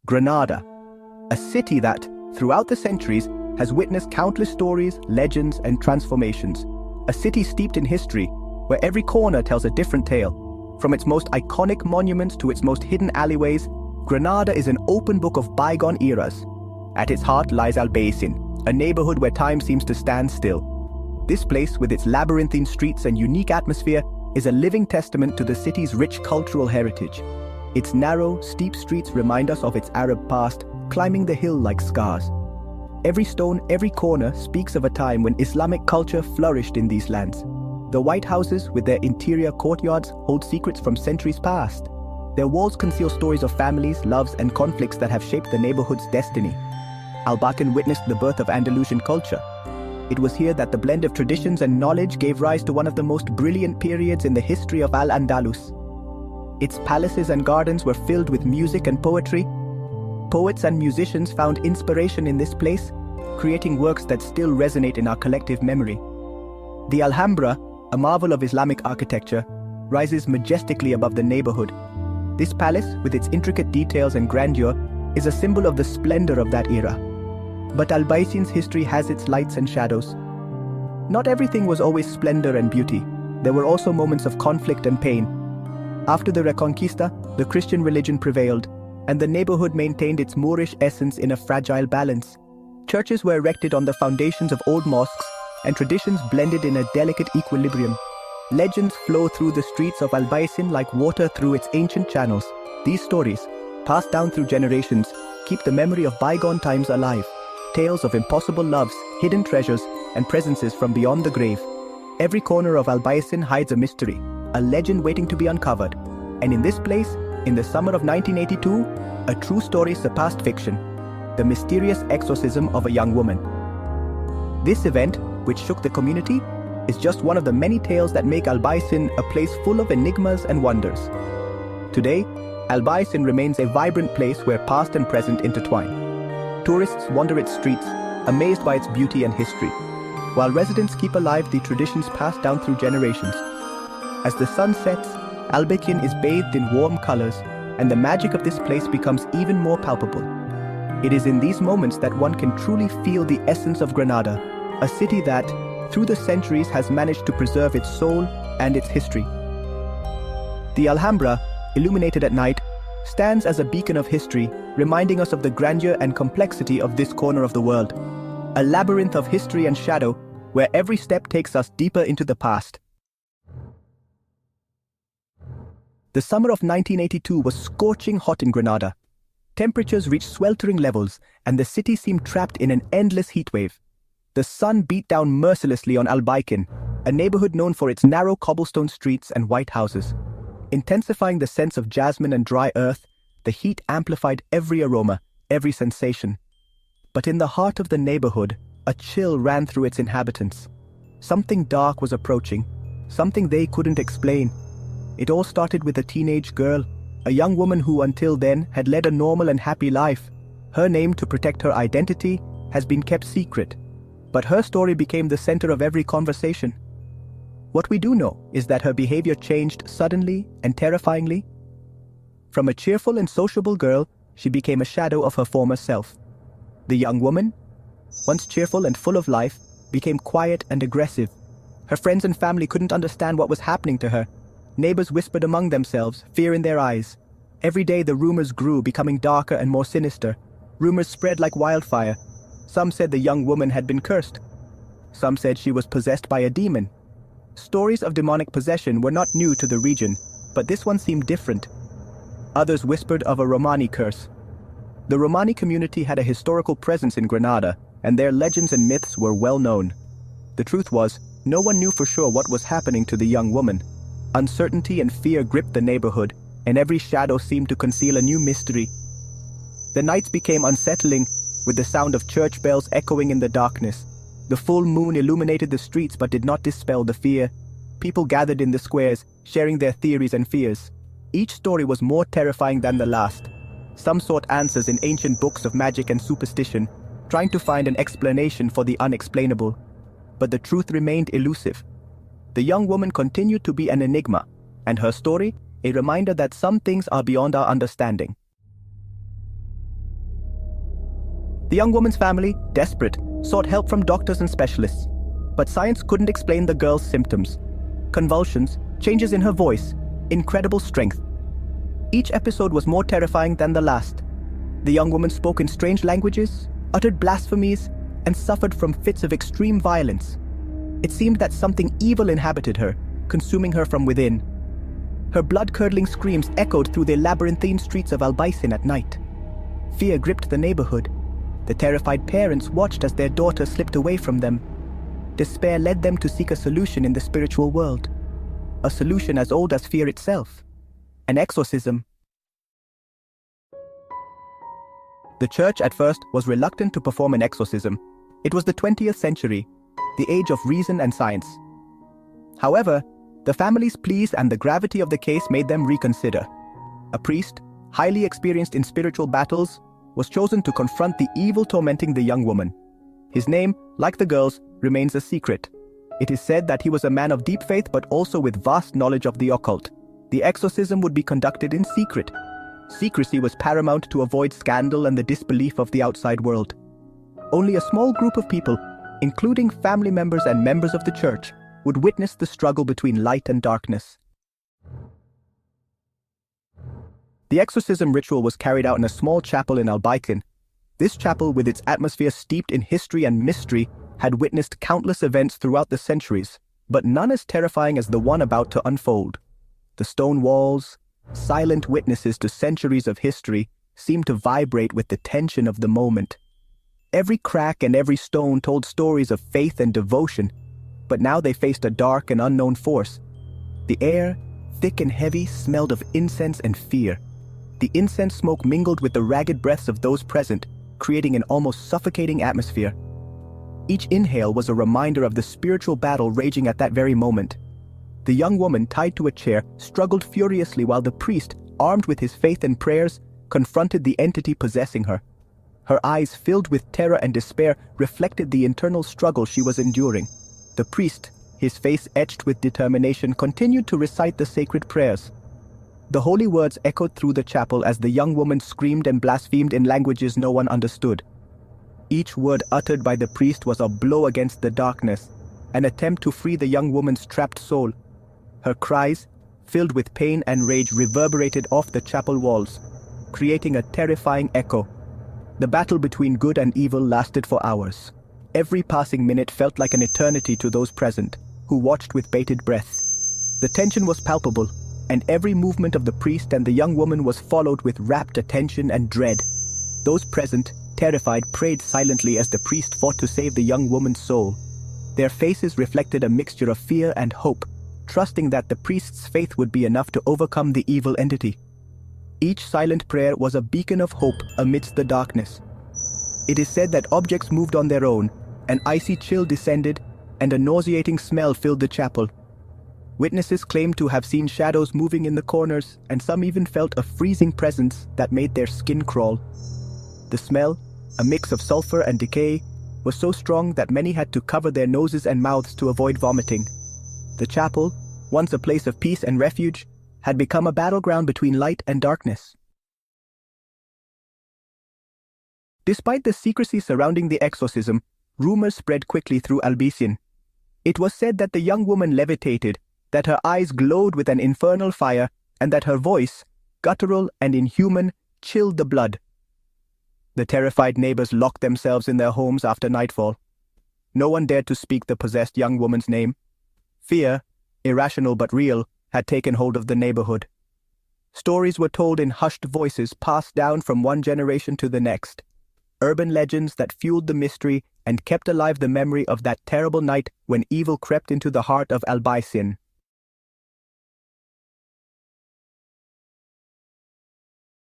Granada, a city that, throughout the centuries, has witnessed countless stories, legends, and transformations. A city steeped in history, where every corner tells a different tale. From its most iconic monuments to its most hidden alleyways, Granada is an open book of bygone eras. At its heart lies Albaicín, a neighborhood where time seems to stand still. This place, with its labyrinthine streets and unique atmosphere, is a living testament to the city's rich cultural heritage. Its narrow, steep streets remind us of its Arab past, climbing the hill like scars. Every stone, every corner speaks of a time when Islamic culture flourished in these lands. The white houses, with their interior courtyards, hold secrets from centuries past. Their walls conceal stories of families, loves, and conflicts that have shaped the neighborhood's destiny. Albaicín witnessed the birth of Andalusian culture. It was here that the blend of traditions and knowledge gave rise to one of the most brilliant periods in the history of Al-Andalus. Its palaces and gardens were filled with music and poetry. Poets and musicians found inspiration in this place, creating works that still resonate in our collective memory. The Alhambra, a marvel of Islamic architecture, rises majestically above the neighborhood. This palace, with its intricate details and grandeur, is a symbol of the splendor of that era. But Albaicín's history has its lights and shadows. Not everything was always splendor and beauty. There were also moments of conflict and pain. After the Reconquista, the Christian religion prevailed, and the neighborhood maintained its Moorish essence in a fragile balance. Churches were erected on the foundations of old mosques, and traditions blended in a delicate equilibrium. Legends flow through the streets of Albaicín like water through its ancient channels. These stories, passed down through generations, keep the memory of bygone times alive. Tales of impossible loves, hidden treasures, and presences from beyond the grave. Every corner of Albaicín hides a mystery, a legend waiting to be uncovered. And in this place, in the summer of 1982, a true story surpassed fiction: the mysterious exorcism of a young woman. This event, which shook the community, is just one of the many tales that make Albaicín a place full of enigmas and wonders. Today, Albaicín remains a vibrant place where past and present intertwine. Tourists wander its streets, amazed by its beauty and history, while residents keep alive the traditions passed down through generations. As the sun sets, Albaicín is bathed in warm colors, and the magic of this place becomes even more palpable. It is in these moments that one can truly feel the essence of Granada, a city that, through the centuries, has managed to preserve its soul and its history. The Alhambra, illuminated at night, stands as a beacon of history, reminding us of the grandeur and complexity of this corner of the world. A labyrinth of history and shadow, where every step takes us deeper into the past. The summer of 1982 was scorching hot in Granada. Temperatures reached sweltering levels, and the city seemed trapped in an endless heatwave. The sun beat down mercilessly on Albaicín, a neighborhood known for its narrow cobblestone streets and white houses. Intensifying the sense of jasmine and dry earth, the heat amplified every aroma, every sensation. But in the heart of the neighborhood, a chill ran through its inhabitants. Something dark was approaching, something they couldn't explain. It all started with a teenage girl, a young woman who until then had led a normal and happy life. Her name, to protect her identity, has been kept secret. But her story became the center of every conversation. What we do know is that her behavior changed suddenly and terrifyingly. From a cheerful and sociable girl, she became a shadow of her former self. The young woman, once cheerful and full of life, became quiet and aggressive. Her friends and family couldn't understand what was happening to her. Neighbors whispered among themselves, fear in their eyes. Every day the rumors grew, becoming darker and more sinister. Rumors spread like wildfire. Some said the young woman had been cursed. Some said she was possessed by a demon. Stories of demonic possession were not new to the region, but this one seemed different. Others whispered of a Romani curse. The Romani community had a historical presence in Granada, and their legends and myths were well known. The truth was, no one knew for sure what was happening to the young woman. Uncertainty and fear gripped the neighborhood, and every shadow seemed to conceal a new mystery. The nights became unsettling, with the sound of church bells echoing in the darkness. The full moon illuminated the streets but did not dispel the fear. People gathered in the squares, sharing their theories and fears. Each story was more terrifying than the last. Some sought answers in ancient books of magic and superstition, trying to find an explanation for the unexplainable. But the truth remained elusive. The young woman continued to be an enigma, and her story, a reminder that some things are beyond our understanding. The young woman's family, desperate, sought help from doctors and specialists. But science couldn't explain the girl's symptoms. Convulsions, changes in her voice, incredible strength. Each episode was more terrifying than the last. The young woman spoke in strange languages, uttered blasphemies, and suffered from fits of extreme violence. It seemed that something evil inhabited her, consuming her from within. Her blood-curdling screams echoed through the labyrinthine streets of Albaicín at night. Fear gripped the neighborhood. The terrified parents watched as their daughter slipped away from them. Despair led them to seek a solution in the spiritual world. A solution as old as fear itself. An exorcism. The church at first was reluctant to perform an exorcism. It was the 20th century, the age of reason and science. However, the family's pleas and the gravity of the case made them reconsider. A priest, highly experienced in spiritual battles, was chosen to confront the evil tormenting the young woman. His name, like the girl's, remains a secret. It is said that he was a man of deep faith but also with vast knowledge of the occult. The exorcism would be conducted in secret. Secrecy was paramount to avoid scandal and the disbelief of the outside world. Only a small group of people, including family members and members of the church, would witness the struggle between light and darkness. The exorcism ritual was carried out in a small chapel in Albaicín. This chapel, with its atmosphere steeped in history and mystery, had witnessed countless events throughout the centuries, but none as terrifying as the one about to unfold. The stone walls, silent witnesses to centuries of history, seemed to vibrate with the tension of the moment. Every crack and every stone told stories of faith and devotion, but now they faced a dark and unknown force. The air, thick and heavy, smelled of incense and fear. The incense smoke mingled with the ragged breaths of those present, creating an almost suffocating atmosphere. Each inhale was a reminder of the spiritual battle raging at that very moment. The young woman, tied to a chair, struggled furiously while the priest, armed with his faith and prayers, confronted the entity possessing her. Her eyes, filled with terror and despair, reflected the internal struggle she was enduring. The priest, his face etched with determination, continued to recite the sacred prayers. The holy words echoed through the chapel as the young woman screamed and blasphemed in languages no one understood. Each word uttered by the priest was a blow against the darkness, an attempt to free the young woman's trapped soul. Her cries, filled with pain and rage, reverberated off the chapel walls, creating a terrifying echo. The battle between good and evil lasted for hours. Every passing minute felt like an eternity to those present, who watched with bated breath. The tension was palpable, and every movement of the priest and the young woman was followed with rapt attention and dread. Those present, terrified, prayed silently as the priest fought to save the young woman's soul. Their faces reflected a mixture of fear and hope, trusting that the priest's faith would be enough to overcome the evil entity. Each silent prayer was a beacon of hope amidst the darkness. It is said that objects moved on their own, an icy chill descended, and a nauseating smell filled the chapel. Witnesses claimed to have seen shadows moving in the corners, and some even felt a freezing presence that made their skin crawl. The smell, a mix of sulfur and decay, was so strong that many had to cover their noses and mouths to avoid vomiting. The chapel, once a place of peace and refuge, had become a battleground between light and darkness. Despite the secrecy surrounding the exorcism, rumors spread quickly through Albaicín. It was said that the young woman levitated, that her eyes glowed with an infernal fire, and that her voice, guttural and inhuman, chilled the blood. The terrified neighbors locked themselves in their homes after nightfall. No one dared to speak the possessed young woman's name. Fear, irrational but real, had taken hold of the neighborhood. Stories were told in hushed voices passed down from one generation to the next. Urban legends that fueled the mystery and kept alive the memory of that terrible night when evil crept into the heart of Albaicín.